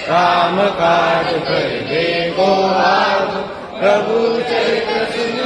राम काज करे को आग प्रभु चरित्र सुन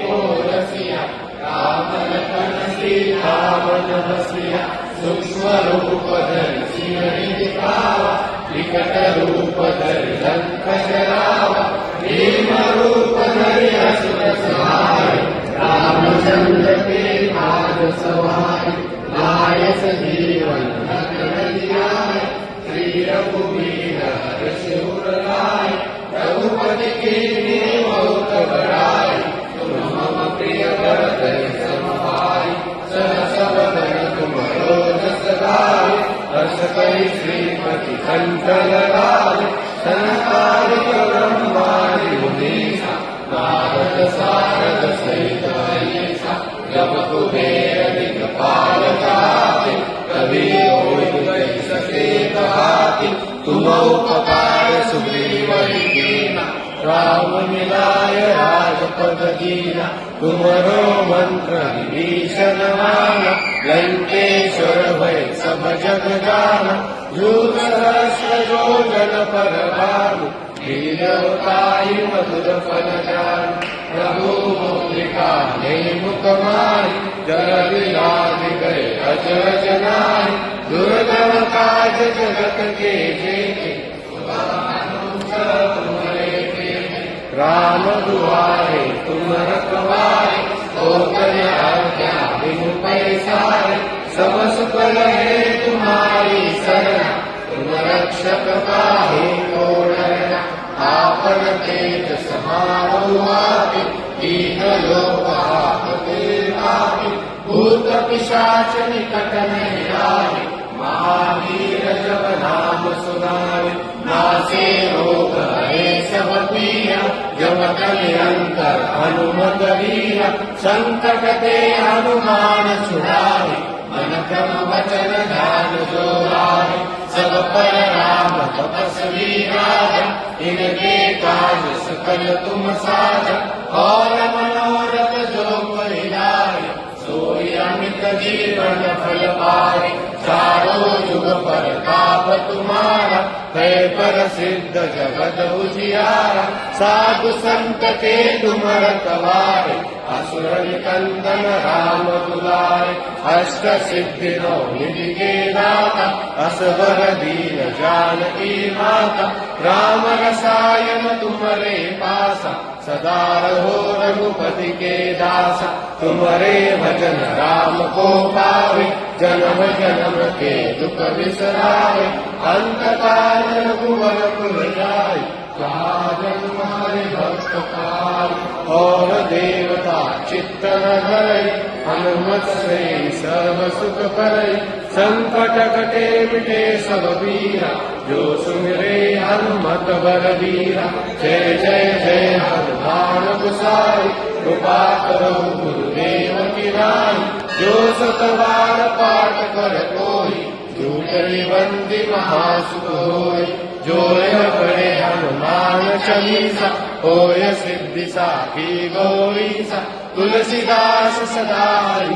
को रसिया राम लखन सीता मन बसिया सूक्ष्म रूप धरि सिंह दिखावा विकट रूप धरि लंक जरावा भीम रूप धरि असुर सहाय रामचंद्र के काज सवाय लायस जीवन धन दियाय श्री रघुवीर हर्षुर लाय रघुपति कीन्ही बहुत बड़ाई तुम मम प्रिय भरत समभाई सहस बदन तुमरो जस गाय हर्ष करि श्रीपति कंठ लगाय सनकादिक ब्रह्मादि मुनीसा नारद सारद सहित अहिसा जब कुबेर दिक्पाल गाते कवि कोई सके कहाती तुम उपकार सुग्रीव कीना राम मिलाय राजपद दीना तुमरो मंत्र विभीषण माना लंकेश्वर भय सब जग जाना युग सहस्र योजन पर भानु लील्योताहि मधुर फल जान प्रभु मुद्रिका ने मुख माहि जल विलास गए अचरज नाहि दुर्गम काज जगत के जेते राम दुआरे तुम रखवारे होकर आज्ञा बिनु पैसारे सब सुख लहे तुम्हारी शरण तुम रक्षक पाहे को डरना आपन तेज समारो आपे दीन लोक आपते आपे भूत पिशाच निकट नहीं आए महावीर जब नाम सुनावे नासे रोग हरे सब पीरा जमत निरंतर हनुमत वीरा संकट ते हनुमान छुड़ावे मन क्रम वचन ध्यान जो लावे सब पर राम तपस्वी राजा इनके काज सकल तुम साजा और मनोरथ जो कोई लाए सोई अमित जीवन फल पाए चारों युग पर ताप तुम्हारा है पर सिद्ध जगत उजियारा साधु संत के तुम रखवारे असुर निकंदन राम दुलारे अष्ट सिद्धि नौ निधि के दाता असवर दीन जानकी माता राम रसायन तुम्हारे पासा सदा रहो रघुपति के दासा तुम्हारे भजन राम को पावे जन्म जन्म के दुख बिसरावे अंत काल रघुवर पुर जाय तुम्हारे भक्त काल और देवता चित्त न धरे हनुमत से सर्व सुख करे संकट कटे मिटे सब वीरा जो सुमिरे हनुमत बलवीरा जय जय जय हनुमान गोसाई कृपा करो गुरुदेव की नाई जो सतबार पाठ कर कोई झूठे बंदी महासुख होय जो पढ़े हनुमान चालीसा होय सिद्धि साखी गौरीसा तुलसीदास सदा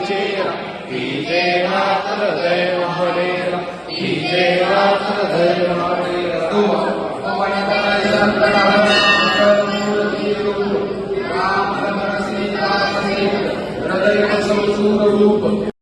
चेरा कीजे नाथ हृदय मनेरा कीजे नाथ हृदय मनेरा